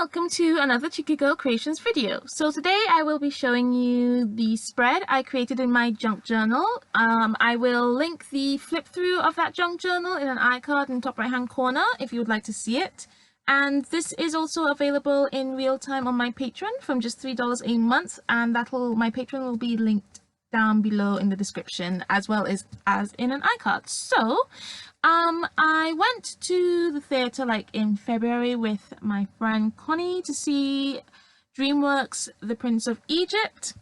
welcome to another Checiegirl Creations video. So today I will be showing you the spread I created in my junk journal. I will link the flip through of that junk journal in an iCard in the top right hand corner if you would like to see it. And this is also available in real time on my Patreon from just $3 a month, and my Patreon will be linked down below in the description as well as in an iCard. So I went to the theatre like in February with my friend Connie to see DreamWorks' The Prince of Egypt,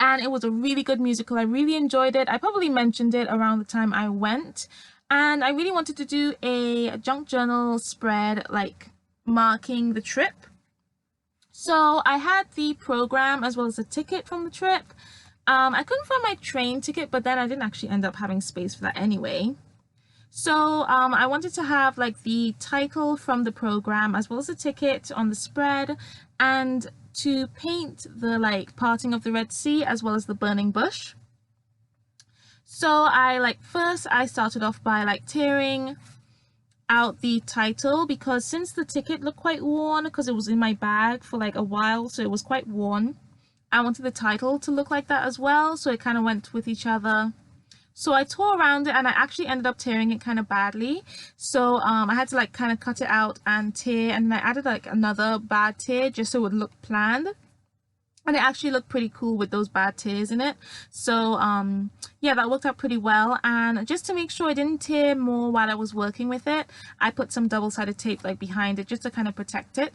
and it was a really good musical. I really enjoyed it. I probably mentioned it around the time I went, and I really wanted to do a junk journal spread like marking the trip. So I had the program as well as a ticket from the trip. I couldn't find my train ticket, but then I didn't actually end up having space for that anyway. So I wanted to have like the title from the program as well as the ticket on the spread, and to paint the like parting of the Red Sea as well as the burning bush. So first I started off by like tearing out the title, because since the ticket looked quite worn because it was in my bag for like a while, so it was quite worn, I wanted the title to look like that as well, so it kind of went with each other. So I tore around it, and I actually ended up tearing it kind of badly. So I had to like kind of cut it out and tear, and I added like another bad tear just so it would look planned. And it actually looked pretty cool with those bad tears in it. So yeah, that worked out pretty well. And just to make sure I didn't tear more while I was working with it, I put some double-sided tape like behind it just to kind of protect it.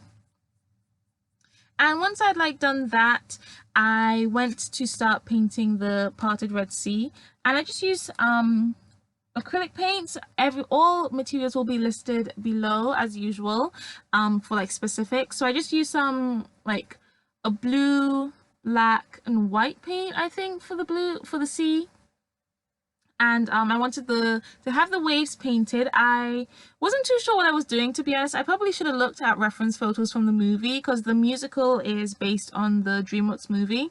And once I'd like done that, I went to start painting the parted Red Sea, and I just used acrylic paints. All materials will be listed below as usual for like specifics. So I just used some like a blue, black and white paint, I think, for the sea. And I wanted to have the waves painted. I wasn't too sure what I was doing, to be honest. I probably should have looked at reference photos from the movie, because the musical is based on the DreamWorks movie.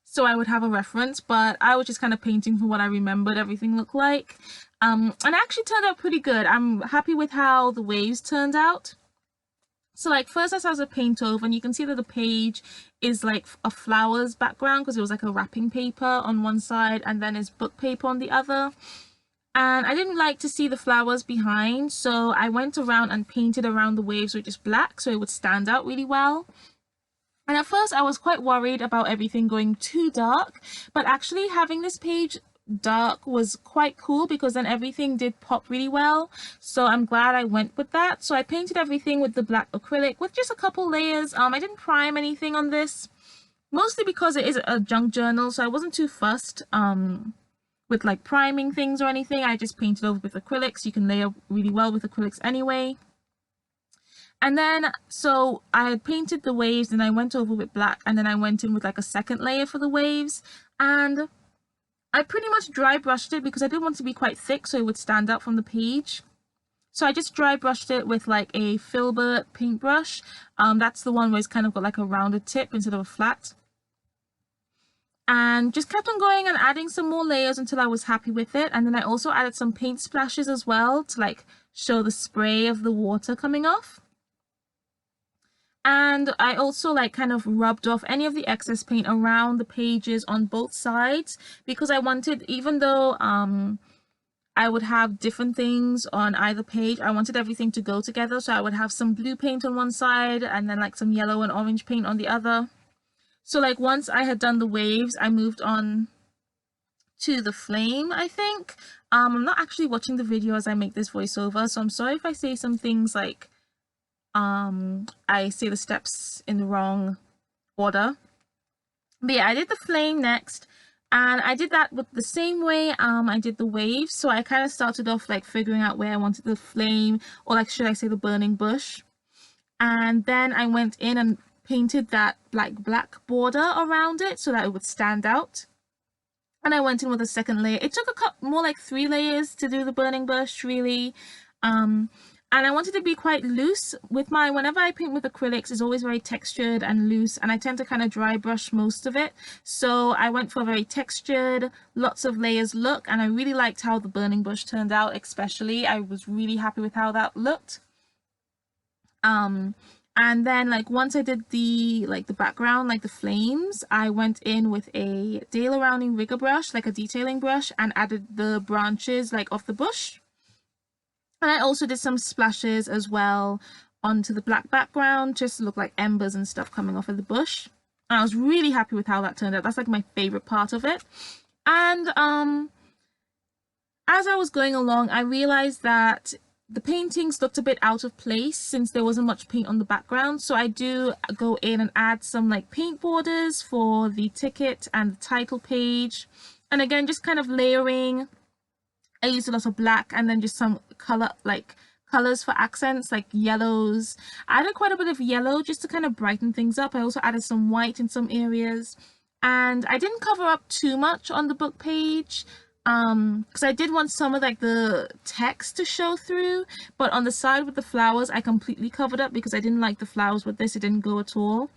So I would have a reference, but I was just kind of painting from what I remembered everything looked like. And it actually turned out pretty good. I'm happy with how the waves turned out. So like first I started to paint over, and you can see that the page is like a flowers background because it was like a wrapping paper on one side and then it's book paper on the other. And I didn't like to see the flowers behind, so I went around and painted around the waves with just black so it would stand out really well. And at first I was quite worried about everything going too dark, but actually having this page dark was quite cool because then everything did pop really well. So I'm glad I went with that. So I painted everything with the black acrylic with just a couple layers. I didn't prime anything on this, mostly because it is a junk journal, so I wasn't too fussed with like priming things or anything. I just painted over with acrylics. You can layer really well with acrylics anyway. And then so I had painted the waves, and I went over with black, and then I went in with like a second layer for the waves, and I pretty much dry brushed it because I didn't want it to be quite thick so it would stand out from the page. So I just dry brushed it with like a filbert paintbrush. That's the one where it's kind of got like a rounded tip instead of a flat. And just kept on going and adding some more layers until I was happy with it. And then I also added some paint splashes as well to like show the spray of the water coming off. And I also like kind of rubbed off any of the excess paint around the pages on both sides, because I wanted, even though I would have different things on either page, I wanted everything to go together. So I would have some blue paint on one side and then like some yellow and orange paint on the other. So like once I had done the waves, I moved on to the flame, I think. I'm not actually watching the video as I make this voiceover, so I'm sorry if I say some things like I say the steps in the wrong order. But yeah, I did the flame next, and I did that with the same way I did the waves. So I kind of started off like figuring out where I wanted the flame, or like should I say the burning bush, and then I went in and painted that like black border around it so that it would stand out. And I went in with a second layer. It took a couple more, like 3 layers to do the burning bush really. And I wanted to be quite loose with whenever I paint with acrylics, it's always very textured and loose, and I tend to kind of dry brush most of it. So I went for a very textured, lots of layers look, and I really liked how the burning bush turned out especially. I was really happy with how that looked. And then like once I did the background, like the flames, I went in with a Dale Rowney rigger brush, like a detailing brush, and added the branches like of the bush. And I also did some splashes as well onto the black background, just to look like embers and stuff coming off of the bush. And I was really happy with how that turned out. That's like my favorite part of it. And as I was going along, I realized that the paintings looked a bit out of place since there wasn't much paint on the background. So I do go in and add some like paint borders for the ticket and the title page. And again, just kind of layering. I used a lot of black and then just some colors for accents like yellows. I added quite a bit of yellow just to kind of brighten things up. I also added some white in some areas. And I didn't cover up too much on the book page because I did want some of like the text to show through, but on the side with the flowers I completely covered up because I didn't like the flowers with this. It didn't go at all.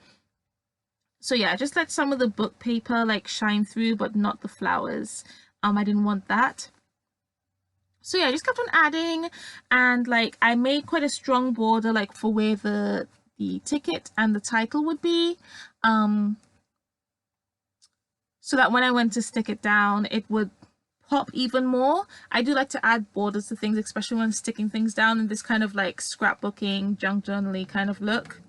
So yeah, I just let some of the book paper like shine through, but not the flowers. I didn't want that. So yeah, I just kept on adding, and like I made quite a strong border like for where the ticket and the title would be, so that when I went to stick it down, it would pop even more. I do like to add borders to things, especially when sticking things down in this kind of like scrapbooking, junk journal-y kind of look.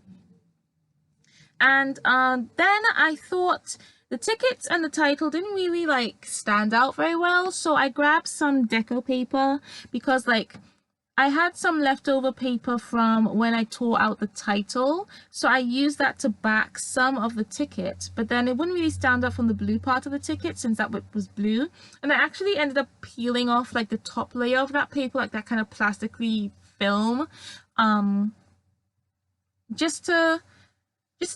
And then I thought the tickets and the title didn't really like stand out very well, so I grabbed some deco paper because like I had some leftover paper from when I tore out the title, so I used that to back some of the ticket, but then it wouldn't really stand out from the blue part of the ticket since that was blue. And I actually ended up peeling off like the top layer of that paper, like that kind of plasticky film, just to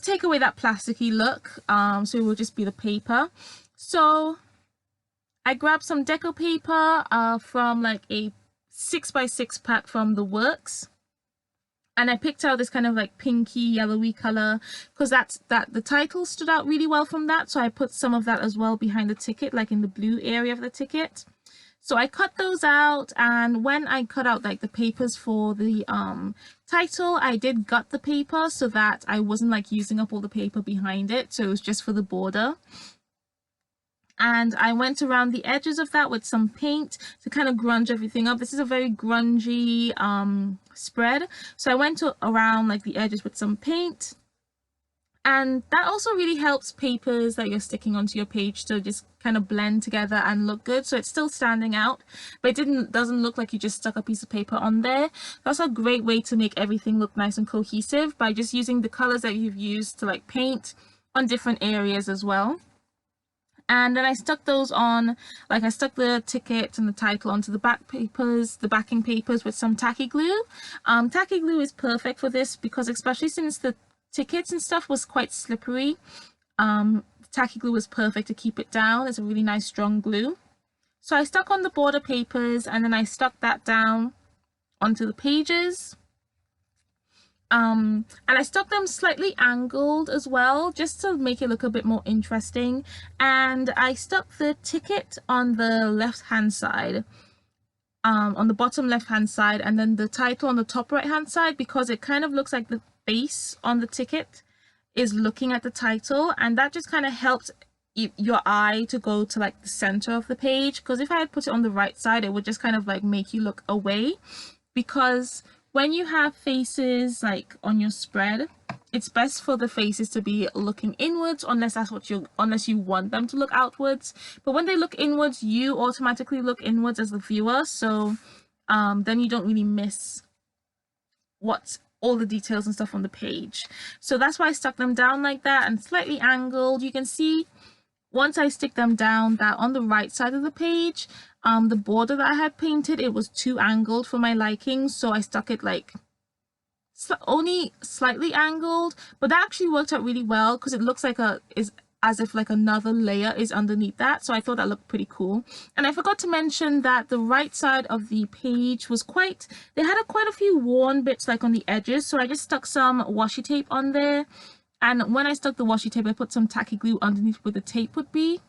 take away that plasticky look, so it will just be the paper. So I grabbed some deco paper from like a 6x6 pack from the Works, and I picked out this kind of like pinky yellowy color because the title stood out really well from that, so I put some of that as well behind the ticket, like in the blue area of the ticket. So I cut those out, and when I cut out like the papers for the title, I did gut the paper so that I wasn't like using up all the paper behind it, so it was just for the border. And I went around the edges of that with some paint to kind of grunge everything up. This is a very grungy spread, so I went around like the edges with some paint. And that also really helps papers that you're sticking onto your page to just kind of blend together and look good. So it's still standing out, but it doesn't look like you just stuck a piece of paper on there. That's a great way to make everything look nice and cohesive, by just using the colors that you've used to like paint on different areas as well. And then I stuck those on, like I stuck the ticket and the title onto the back papers, the backing papers, with some tacky glue. Tacky glue is perfect for this because, especially since the tickets and stuff was quite slippery, tacky glue was perfect to keep it down. It's a really nice strong glue. So I stuck on the border papers, and then I stuck that down onto the pages. And I stuck them slightly angled as well, just to make it look a bit more interesting. And I stuck the ticket on the left hand side, on the bottom left hand side, and then the title on the top right hand side, because it kind of looks like the face on the ticket is looking at the title, and that just kind of helped your eye to go to like the center of the page, because if I had put it on the right side, it would just kind of like make you look away. Because when you have faces like on your spread, it's best for the faces to be looking inwards, unless you want them to look outwards. But when they look inwards, you automatically look inwards as the viewer, so then you don't really miss all the details and stuff on the page. So that's why I stuck them down like that and slightly angled. You can see once I stick them down that on the right side of the page, the border that I had painted, it was too angled for my liking, so I stuck it like only slightly angled, but that actually worked out really well because it looks like as if like another layer is underneath that, so I thought that looked pretty cool. And I forgot to mention that the right side of the page was quite a few worn bits like on the edges, so I just stuck some washi tape on there, and when I stuck the washi tape, I put some tacky glue underneath where the tape would be,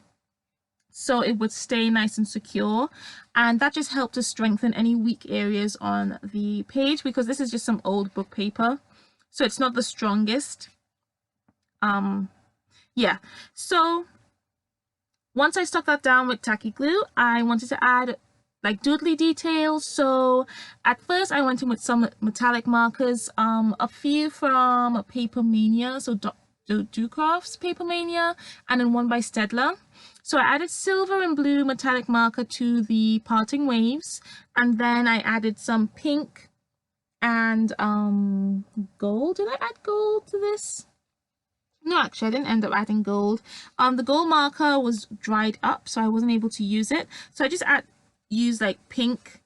so it would stay nice and secure, and that just helped to strengthen any weak areas on the page, because this is just some old book paper. so it's not the strongest. Yeah, so once I stuck that down with tacky glue, I wanted to add like doodly details. So at first I went in with some metallic markers, a few from Paper Mania, so Ducraft's Paper Mania, and then one by Stedler. So I added silver and blue metallic marker to the parting waves, and then I added some pink and gold. Did I add gold to this? No, actually I didn't end up adding gold. The gold marker was dried up, so I wasn't able to use it. So I just used like pink.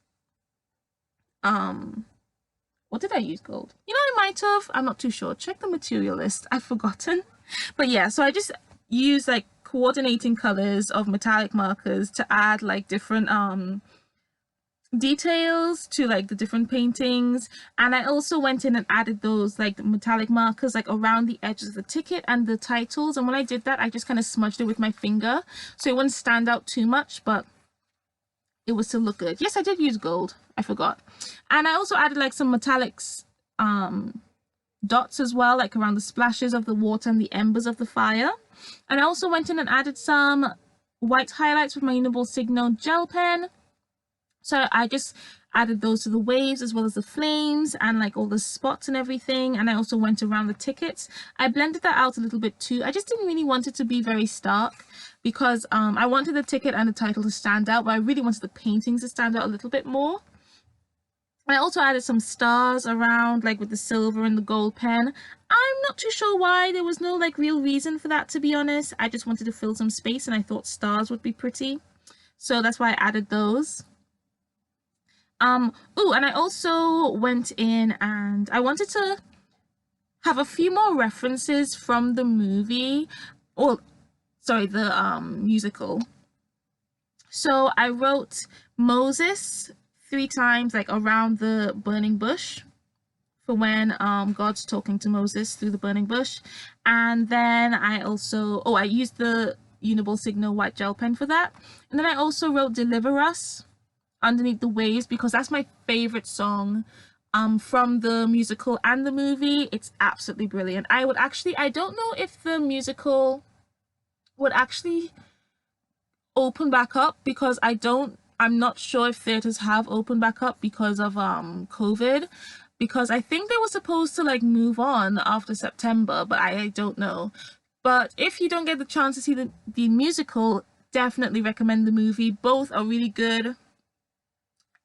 What did I use gold? You know, I might have. I'm not too sure. Check the material list. I've forgotten. But yeah, so I just used like coordinating colors of metallic markers to add like different details to like the different paintings. And I also went in and added those like metallic markers like around the edges of the ticket and the titles. And when I did that, I just kind of smudged it with my finger so it wouldn't stand out too much, but it would still look good. Yes, I did use gold. I forgot. And I also added like some metallics dots as well, like around the splashes of the water and the embers of the fire. And I also went in and added some white highlights with my Uniball Signal gel pen. So I just added those to the waves as well as the flames and like all the spots and everything. And I also went around the tickets. I blended that out a little bit too. I just didn't really want it to be very stark because I wanted the ticket and the title to stand out, but I really wanted the paintings to stand out a little bit more. I also added some stars around, like with the silver and the gold pen. I'm not too sure why. There was no like real reason for that, to be honest. I just wanted to fill some space and I thought stars would be pretty. So that's why I added those. Oh, and I also went in and I wanted to have a few more references from the movie, or sorry, the musical. So I wrote Moses 3 times like around the burning bush for when God's talking to Moses through the burning bush. And then I also, I used the Uniball Signal white gel pen for that. And then I also wrote Deliver Us underneath the waves because that's my favorite song from the musical and the movie. It's absolutely brilliant. I don't know if the musical would actually open back up because I'm not sure if theaters have opened back up because of COVID, because I think they were supposed to like move on after September, but I don't know. But if you don't get the chance to see the musical, definitely recommend the movie. Both are really good.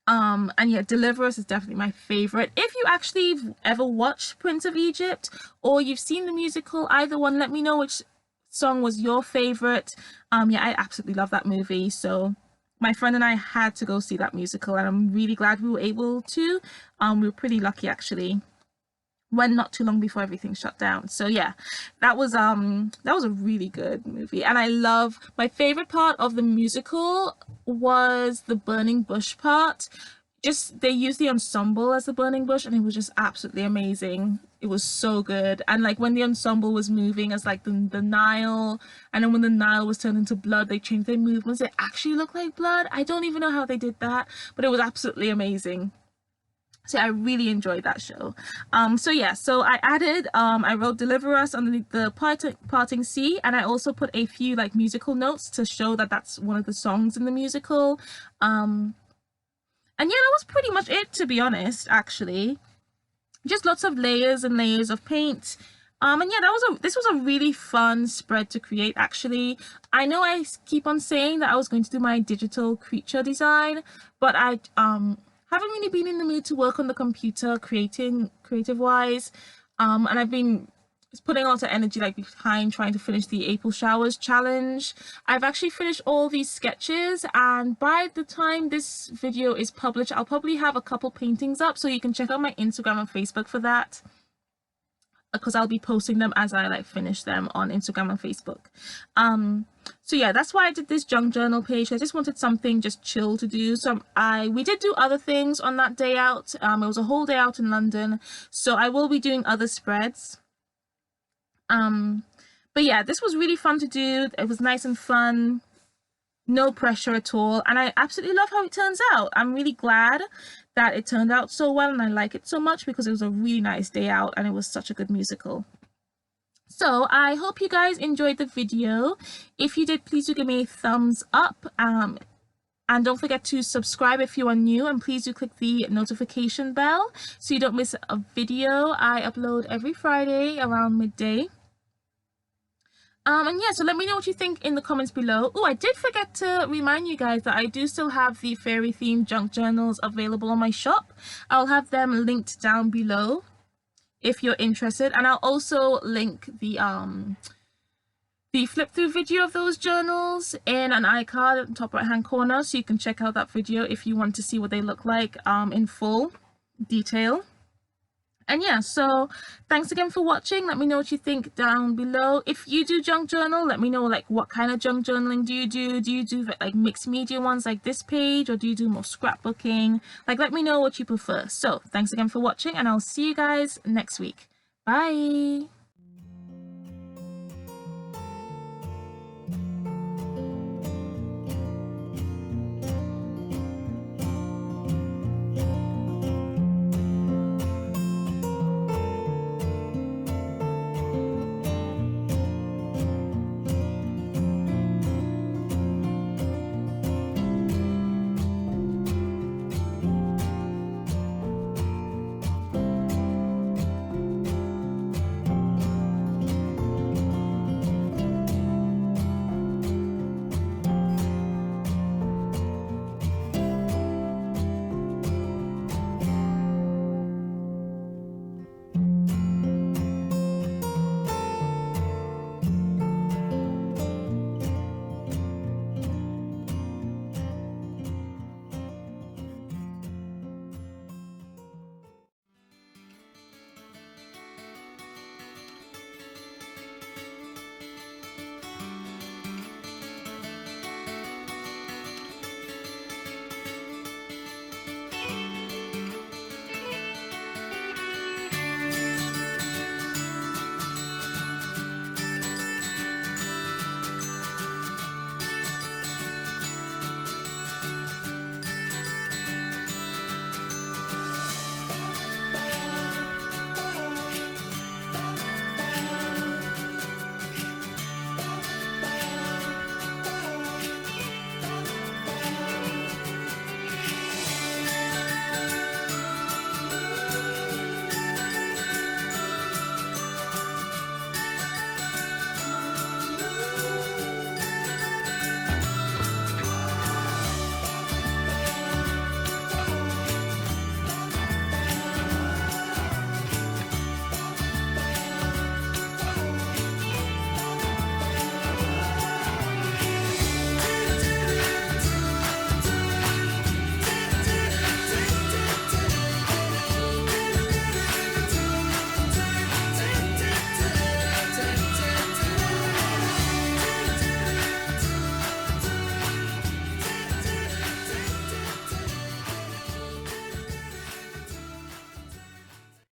And yeah, Deliver Us is definitely my favorite. If you actually ever watched Prince of Egypt or you've seen the musical, either one, let me know which song was your favorite. Yeah, I absolutely love that movie. So my friend and I had to go see that musical and I'm really glad we were able to. We were pretty lucky actually. When not too long before everything shut down. So yeah, that was a really good movie. And my favorite part of the musical was the burning bush part. They used the ensemble as the burning bush and it was just absolutely amazing. It was so good. And like when the ensemble was moving as like the Nile, and then when the Nile was turned into blood, they changed their movements. It actually looked like blood. I don't even know how they did that, but it was absolutely amazing. So I really enjoyed that show. So yeah, so I added, I wrote Deliver Us underneath the parting sea, and I also put a few like musical notes to show that that's one of the songs in the musical. And yeah, that was pretty much it, to be honest, actually. Just lots of layers and layers of paint. And yeah, this was a really fun spread to create, actually. I know I keep on saying that I was going to do my digital creature design, but I haven't really been in the mood to work on the computer creative wise, and I've been putting a lot of energy like behind trying to finish the April Showers challenge. I've actually finished all these sketches, and by the time this video is published, I'll probably have a couple paintings up, so you can check out my Instagram and Facebook for that, because I'll be posting them as I like finish them on Instagram and Facebook. So yeah, that's why I did this junk journal page. I just wanted something just chill to do. So we did do other things on that day out. It was a whole day out in London, so I will be doing other spreads. But yeah, this was really fun to do. It was nice and fun. no pressure at all, and I absolutely love how it turns out. I'm really glad that it turned out so well, and I like it so much because it was a really nice day out and it was such a good musical. So I hope you guys enjoyed the video. If you did, please do give me a thumbs up, and don't forget to subscribe if you are new, and please do click the notification bell so you don't miss a video. I upload every Friday around midday. And yeah, so let me know what you think in the comments below. Oh, I did forget to remind you guys that I do still have the fairy themed junk journals available on my shop. I'll have them linked down below if you're interested, and I'll also link the flip through video of those journals in an iCard at the top right hand corner, so you can check out that video if you want to see what they look like in full detail. And yeah, so thanks again for watching. Let me know what you think down below. If you do junk journal, let me know like what kind of junk journaling do you do? Do you do like mixed media ones like this page, or do you do more scrapbooking? Like, let me know what you prefer. So thanks again for watching, and I'll see you guys next week. Bye.